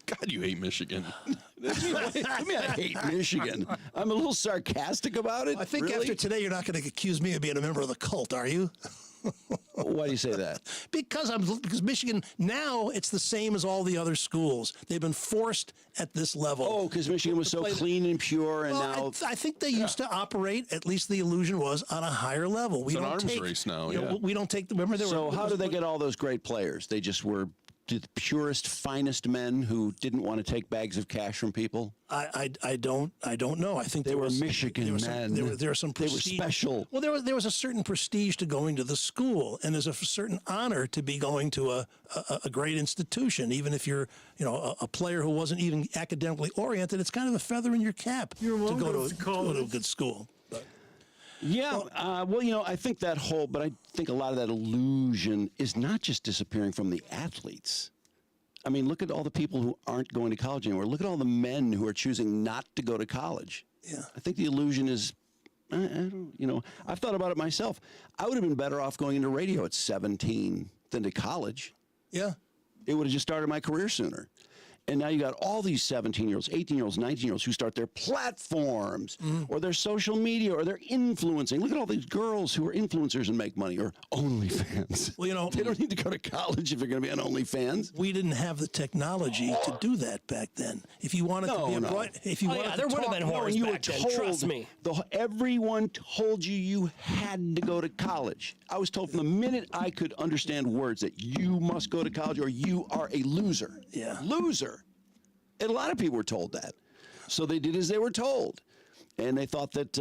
God, you hate Michigan. I mean, I hate Michigan. I'm a little sarcastic about it. I think after today, you're not going to accuse me of being a member of the cult, are you? Why do you say that? Because Michigan, now it's the same as all the other schools. They've been forced at this level. Oh, because Michigan was so clean and pure, and now... I think they used to operate, at least the illusion was, on a higher level. It's an arms race now, We don't take... So how did they get all those great players? They just were the purest, finest men who didn't want to take bags of cash from people? I don't know. I think they were Michigan men. There was some prestige. They were special. Well, there was a certain prestige to going to the school, and there's a certain honor to be going to a great institution, even if you're a player who wasn't even academically oriented. It's kind of a feather in your cap to go to a good school. Yeah, I think but I think a lot of that illusion is not just disappearing from the athletes. I mean, look at all the people who aren't going to college anymore. Look at all the men who are choosing not to go to college. Yeah. I think the illusion is, I've thought about it myself. I would have been better off going into radio at 17 than to college. Yeah. It would have just started my career sooner. And now you got all these 17-year-olds, 18-year-olds, 19-year-olds who start their platforms or their social media or they're influencing. Look at all these girls who are influencers and make money or OnlyFans. Well, they don't need to go to college if they're going to be on OnlyFans. We didn't have the technology to do that back then. If you wanted to be a if you wanted there to would have been whores back then. Trust me. Everyone told you had to go to college. I was told from the minute I could understand words that you must go to college or you are a loser. Yeah. Loser. And a lot of people were told that. So they did as they were told. And they thought that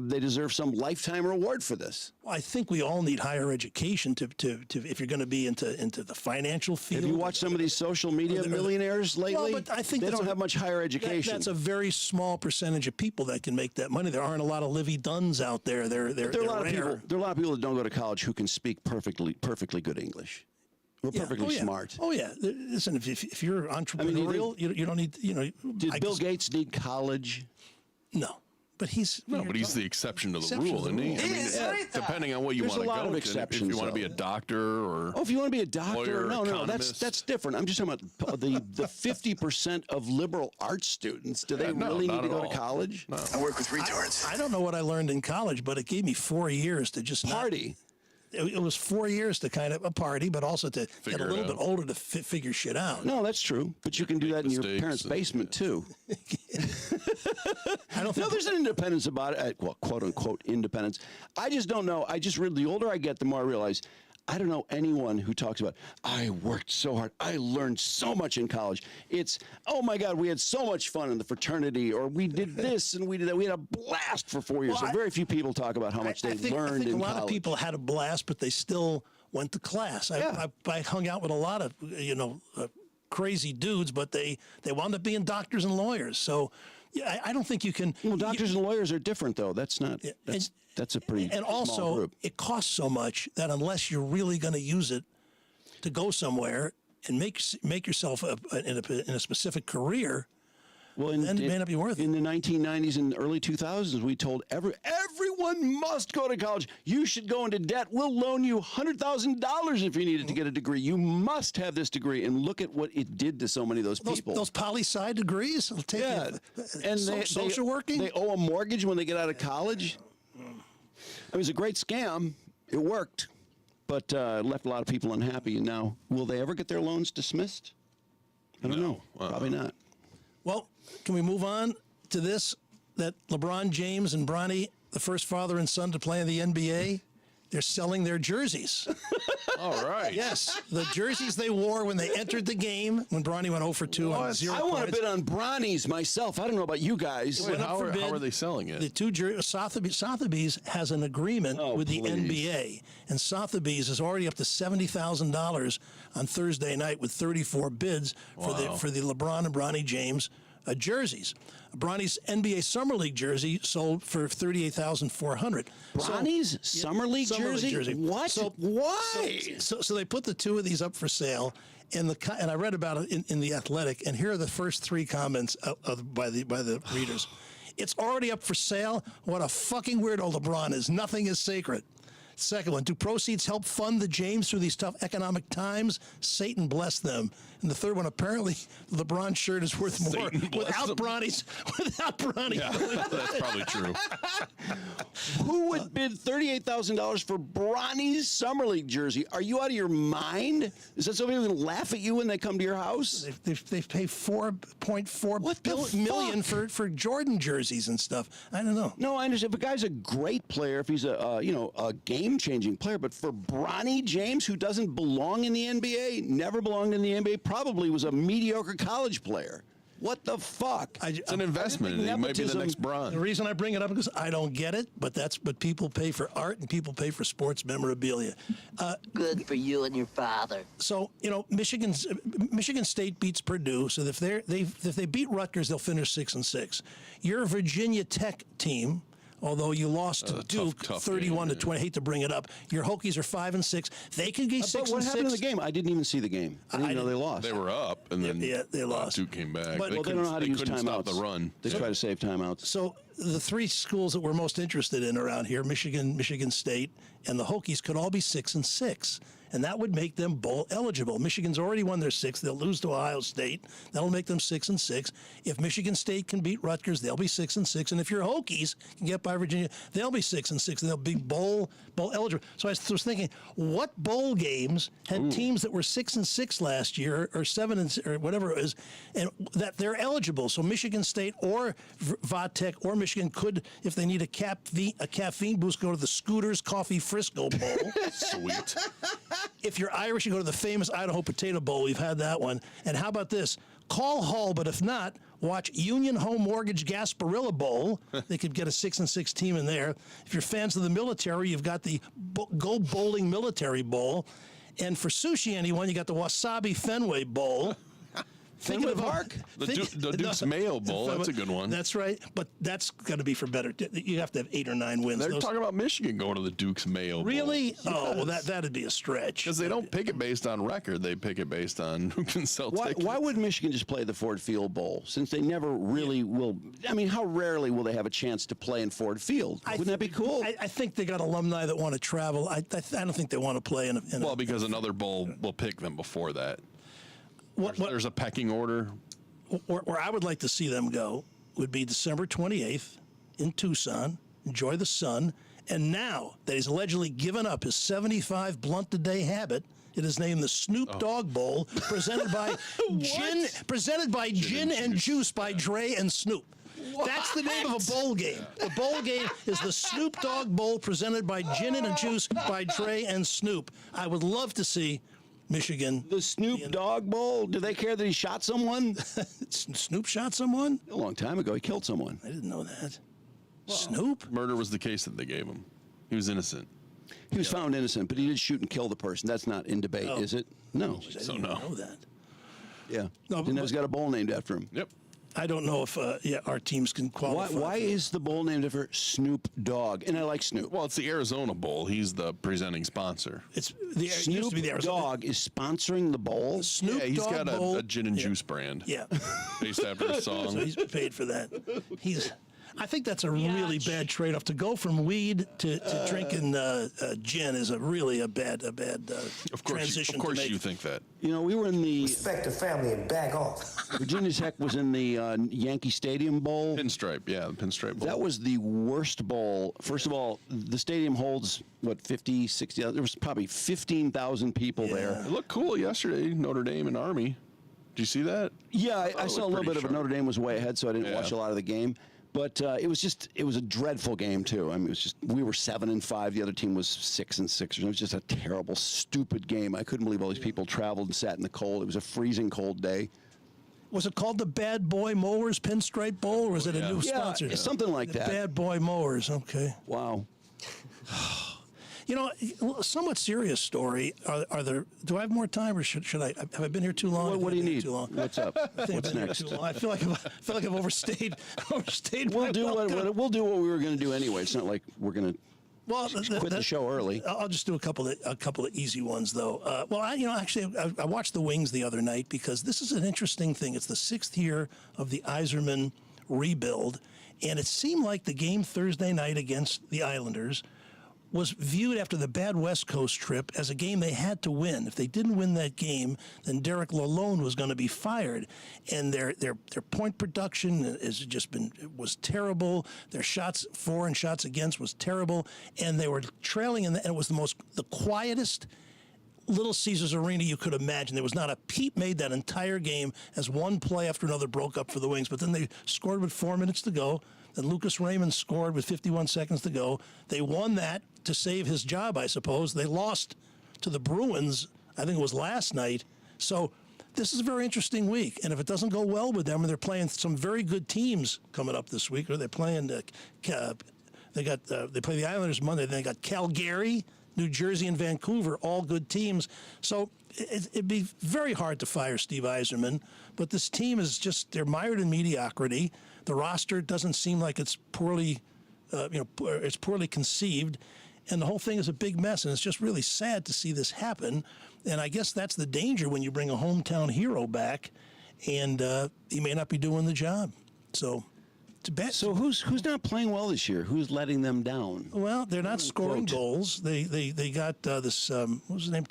they deserve some lifetime reward for this. Well, I think we all need higher education to if you're going to be into the financial field. Have you watched some of these social media millionaires lately? Well, but I think they don't have much higher education. That's a very small percentage of people that can make that money. There aren't a lot of Livy Dunns out there. There are a lot of people. There are a lot of people that don't go to college who can speak perfectly good English. We're perfectly smart. Oh yeah. Listen, if you're entrepreneurial, you don't need. Did Bill Gates need college? No. But he's the exception to the rule, isn't he? I mean, depending on what you want to go. There's a lot of exceptions. If you want to be a doctor or if you want to be a doctor, lawyer, no, that's different. I'm just talking about the 50% of liberal arts students. Do they really need to go to college? No. I work with retards. I don't know what I learned in college, but it gave me 4 years to just party. It was 4 years to kind of a party, but also to get a little bit older to figure shit out. No, that's true. But you can do that in your parents' basement, too. I don't think there's an independence about it. Well, quote unquote independence. I just don't know. The older I get, the more I realize I don't know anyone who talks about, I worked so hard. I learned so much in college. It's, oh my God, we had so much fun in the fraternity, or we did this and we did that. We had a blast for 4 years. Well, very few people talk about how much they learned in college. I think a lot of people had a blast, but they still went to class. I hung out with a lot of, crazy dudes, but they wound up being doctors and lawyers. So I don't think you can. Well, doctors and lawyers are different, though. That's not. That's a pretty and small also group. It costs so much that unless you're really going to use it to go somewhere and make yourself in a specific career, then it may not be worth it. In the 1990s and early 2000s, we told everyone must go to college. You should go into debt. We'll loan you $100,000 if you needed to get a degree. You must have this degrry. And look at what it did to so many of those people. Those poli-sci degrees? And social working? They owe a mortgage when they get out of college. It was a great scam. It worked, but left a lot of people unhappy. And now, will they ever get their loans dismissed? I don't know. Probably not. Well, can we move on to this? That LeBron James and Bronny, the first father and son to play in the NBA, they're selling their jerseys. All right. Yes, the jerseys they wore when they entered the game, when Bronny went 0 for 2 on 0 I want to bet on Bronny's myself. I don't know about you guys. Wait, how are they selling it? The two Sotheby's has an agreement with the NBA, and Sotheby's is already up to $70,000 on Thursday night with 34 bids for the LeBron and Bronny James jerseys. Bronny's NBA Summer League jersey sold for $38,400. Bronny's Summer League jersey? What? Why? So they put the two of these up for sale, and I read about it in the Athletic, and here are the first three comments by the readers. It's already up for sale. What a fucking weirdo LeBron is. Nothing is sacred. Second one, do proceeds help fund the James through these tough economic times? Satan bless them. And the third one, apparently, LeBron's shirt is worth more without Bronny's. Yeah, that's probably true. Who would bid $38,000 for Bronny's Summer League jersey? Are you out of your mind? Is that somebody going to laugh at you when they come to your house? They've paid $4.4 million for Jordan jerseys and stuff. I don't know. No, I understand. If a guy's a great player, if he's a game-changing player, but for Bronny James, who doesn't belong in the NBA, never belonged in the NBA, probably was a mediocre college player. What the fuck? It's an investment. He might be the next Bron. The reason I bring it up is because I don't get it, but people pay for art and people pay for sports memorabilia. Good for you and your father. So Michigan State beats Purdue. So if they beat Rutgers, they'll finish 6-6. Your Virginia Tech team, although you lost to Duke 31-20, I hate to bring it up. Your Hokies are 5-6. They could get 6-6. What happened in the game? I didn't even see the game. I didn't know they lost. They were up, and then they lost. Duke came back. But they don't know how to use timeouts. Stop the run. They try to save timeouts. So the three schools that we're most interested in around here, Michigan State, and the Hokies, could all be 6-6. and that would make them bowl eligible. Michigan's already won their 6th. They'll lose to Ohio State. That'll make them 6-6. If Michigan State can beat Rutgers, they'll be 6-6. And if your Hokies can get by Virginia, they'll be 6-6. And they'll be bowl eligible. So I was thinking, what bowl games had teams that were 6-6 last year, or 7 or whatever it is, and that they're eligible? So Michigan State or Vatech or Michigan could, if they need a caffeine boost, go to the Scooters Coffee Frisco Bowl. Sweet. If you're Irish, you go to the famous Idaho Potato Bowl. We've had that one. And how about this? Call Hall, but if not, watch Union Home Mortgage Gasparilla Bowl. They could get a 6-6 team in there. If you're fans of the military, you've got the Go Bowling Military Bowl. And for sushi, anyone, you got the Wasabi Fenway Bowl. Fenway Park? The Duke's Mayo Bowl, that's a good one. That's right, but that's got to be for better. You have to have 8 or 9 wins. They're talking about Michigan going to the Duke's Mayo Bowl. Really? Oh, well, that'd be a stretch. Because they don't pick it based on record. They pick it based on who can sell tickets. Why would Michigan just play the Ford Field Bowl, since they never really will? I mean, how rarely will they have a chance to play in Ford Field? Wouldn't that be cool? I think they got alumni that want to travel. I don't think they want to play in a because another bowl will pick them before that. There's a pecking order. Where I would like to see them go would be December 28th in Tucson, enjoy the sun, and now that he's allegedly given up his 75 blunt-a-day habit, it is named the Snoop Dogg Bowl, presented by Gin and Juice by Dre and Snoop. What? That's the name of a bowl game. The bowl game is the Snoop Dogg Bowl, presented by Gin and Juice by Dre and Snoop. I would love to see Michigan. The Snoop Dogg Bowl? Do they care that he shot someone? Snoop shot someone? A long time ago, he killed someone. I didn't know that. Well, Snoop? Murder was the case that they gave him. He was innocent. He was found innocent, but he did shoot and kill the person. That's not in debate, is it? No. I didn't know that. Yeah. No, and he's got a bowl named after him. Yep. I don't know if our teams can qualify. Why is the bowl named after Snoop Dogg? And I like Snoop. Well, it's the Arizona Bowl. He's the presenting sponsor. Snoop Dogg is sponsoring the bowl? Snoop he's Dogg got Bowl. a gin and juice brand. Yeah. Based after a song. So he's paid for that. I think that's a really bad trade-off. To go from weed to drinking gin is really a bad transition. Of course, to make. you think that. You know, we were in the Respect the family and back off. Virginia Tech was in the Yankee Stadium Bowl. Pinstripe, yeah, the Pinstripe Bowl. That was the worst bowl. First of all, the stadium holds, 50, 60, there was probably 15,000 people there. It looked cool yesterday, Notre Dame and Army. Did you see that? Yeah, I saw a little bit of it. Notre Dame was way ahead, so I didn't watch a lot of the game. But it was a dreadful game, too. I mean, we were 7-5. The other team was 6-6. It was just a terrible, stupid game. I couldn't believe all these people traveled and sat in the cold. It was a freezing cold day. Was it called the Bad Boy Mowers Pinstripe Bowl, or was it a new sponsor? Yeah, something like that. Bad Boy Mowers, okay. Wow. You know, somewhat serious story. Do I have more time, or should I? Have I been here too long? What do you need? Too long? What's up? What's next? I feel like I've overstayed. We'll do what we were going to do anyway. It's not like we're going to quit the show early. I'll just do a couple of easy ones though. I watched the Wings the other night because this is an interesting thing. It's the 6th year of the Yzerman rebuild, and it seemed like the game Thursday night against the Islanders was viewed after the bad West Coast trip as a game they had to win. If they didn't win that game, then Derek Lalonde was going to be fired. And their point production was terrible. Their shots for and shots against was terrible. And they were trailing, and it was the quietest Little Caesars Arena you could imagine. There was not a peep made that entire game as one play after another broke up for the Wings. But then they scored with 4 minutes to go. Then Lucas Raymond scored with 51 seconds to go. They won that to save his job, I suppose. They lost to the Bruins, I think it was last night. So this is a very interesting week. And if it doesn't go well with them, and they're playing some very good teams coming up this week, or they're playing, they play the Islanders Monday. Then they got Calgary, New Jersey, and Vancouver, all good teams. So it'd be very hard to fire Steve Yzerman. But this team is they're mired in mediocrity. The roster doesn't seem like it's poorly conceived, and the whole thing is a big mess. And it's just really sad to see this happen. And I guess that's the danger when you bring a hometown hero back, and he may not be doing the job. So So who's not playing well this year? Who's letting them down? Well, they're not scoring goals. They got this. What was his name?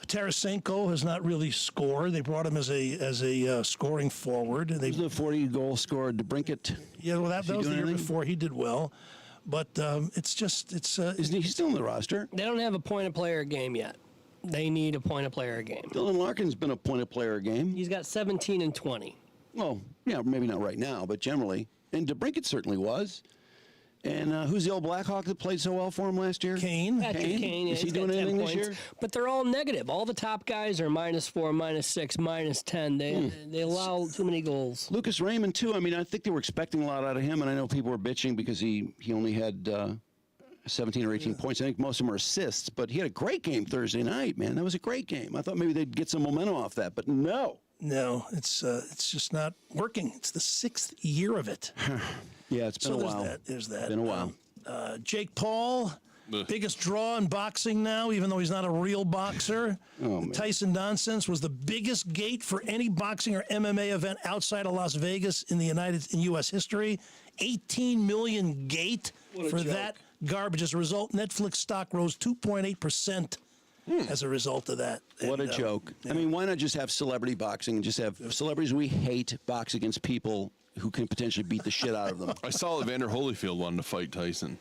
Tarasenko has not really scored. They brought him as a scoring forward. Who's the 40-goal scorer, DeBrincat? Yeah, well, that was the year before. He did well, but Isn't he still in the roster? They don't have a point-of-player game yet. They need a point-of-player game. Dylan Larkin's been a point-of-player game. He's got 17 and 20. Well, yeah, maybe not right now, but generally. And DeBrincat certainly was. And who's the old Blackhawk that played so well for him last year? Kane. Patrick Kane. Is he he's got doing 10 anything points, this year? But they're all negative. All the top guys are -4, -6, -10. They allow too many goals. Lucas Raymond, too. I mean, I think they were expecting a lot out of him, and I know people were bitching because he only had 17 or 18 points. I think most of them are assists, but he had a great game Thursday night, man. That was a great game. I thought maybe they'd get some momentum off that, but no. No, it's just not working. It's the 6th year of it. Yeah, it's been a while. There's that. Been a while. Jake Paul, biggest draw in boxing now, even though he's not a real boxer. Oh, Tyson nonsense was the biggest gate for any boxing or MMA event outside of Las Vegas in U.S. history. 18 million gate for that garbage. As a result, Netflix stock rose 2.8%. As a result of that. What a joke. I mean, why not just have celebrity boxing and just have celebrities we hate box against people who can potentially beat the shit out of them? I saw Evander Holyfield wanted to fight Tyson.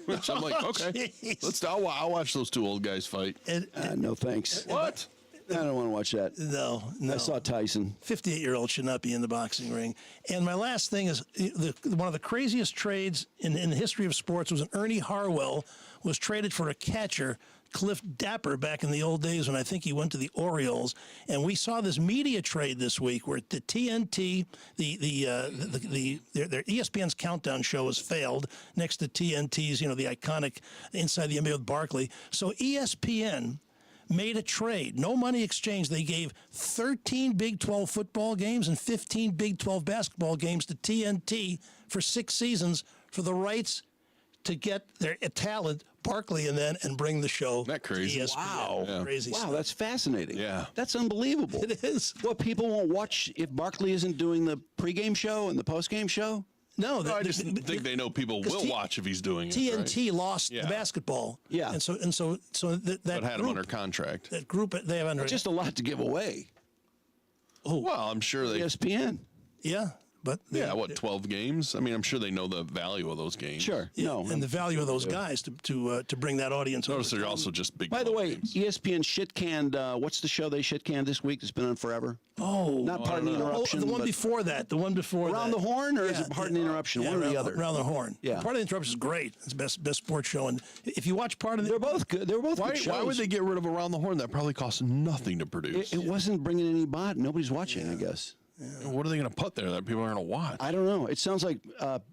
Which I'm like, okay, I'll watch those two old guys fight. No, thanks. What? I don't want to watch that. No. I saw Tyson. 58-year-old should not be in the boxing ring. And my last thing is one of the craziest trades in the history of sports was when Ernie Harwell was traded for a catcher, Cliff Dapper, back in the old days when I think he went to the Orioles. And we saw this media trade this week where the TNT, their ESPN's countdown show has failed next to TNT's, the iconic Inside the NBA with Barkley. So ESPN made a trade, no money exchange. They gave 13 Big 12 football games and 15 Big 12 basketball games to TNT for 6 seasons for the rights to get their talent, Barkley, and bring the show. Isn't that crazy? To ESPN. Wow. Yeah. Crazy Wow, stuff. that's fascinating. Yeah. That's unbelievable. It is. Well, people won't watch if Barkley isn't doing the pregame show and the postgame show? No, I just think they know people will watch if he's doing it. TNT lost Yeah. the basketball. Yeah. And so that But had him group, under contract. that group they have under Just a lot to give away. Well, I'm sure they. ESPN. Yeah. But Yeah, 12 games? I mean, I'm sure they know the value of those games. Sure. Yeah, No. and the value of those guys to bring that audience. Notice over. they're also just big. By the 12 way, games. ESPN shit-canned, what's the show they shit-canned this week that's been on forever? Oh, Not Pardon the Interruption. the one but before that. The one before Around that. the Horn, or is it Pardon the Interruption? Yeah, one or the other? Around the Horn. Yeah. Part of the Interruption is great. It's the best sports show. And if you watch Part of the, They're both good. They were both Why good shows. would they get rid of Around the Horn? That probably costs nothing to produce. It wasn't bringing any bot. Nobody's watching, I guess. What are they going to put there that people are going to watch? I don't know. It sounds like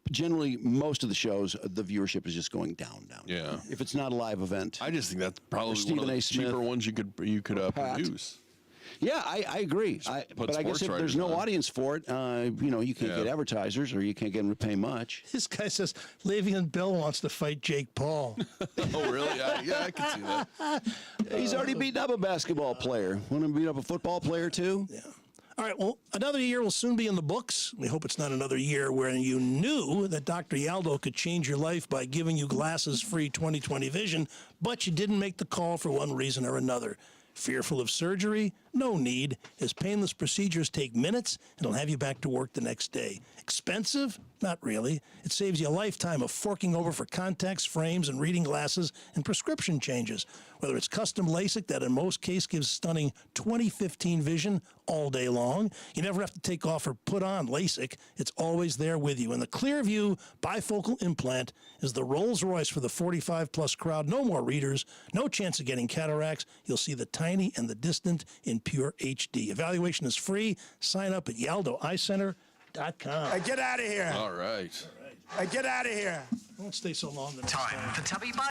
generally most of the shows, the viewership is just going down. Yeah. If it's not a live event. I just think that's probably Stephen one of A. the Smith. cheaper ones you could Pat. produce. Yeah, I agree. But I guess sports if there's writers no on. audience for it, you can't get advertisers or you can't get them to pay much. this guy says Le'Veon Bell wants to fight Jake Paul. Oh, really? Yeah, I can see that. He's already beaten up a basketball player. Want to beat up a football player too? Yeah. All right, well, another year will soon be in the books. We hope it's not another year where you knew that Dr. Yaldo could change your life by giving you glasses-free 20/20 vision, but you didn't make the call for one reason or another. Fearful of surgery? No need. His painless procedures take minutes, and he'll have you back to work the next day. Expensive? Not really. It saves you a lifetime of forking over for contacts, frames, and reading glasses and prescription changes. Whether it's custom LASIK that in most cases gives stunning 20/15 vision all day long, you never have to take off or put on LASIK. It's always there with you. And the Clearview bifocal implant is the Rolls Royce for the 45-plus crowd. No more readers, no chance of getting cataracts. You'll see the tiny and the distant in pure HD. Evaluation is free. Sign up at YaldoEyeCenter.com. Get out of here. All right. Get out of here. Won't stay so long. Time for Tubby Bud.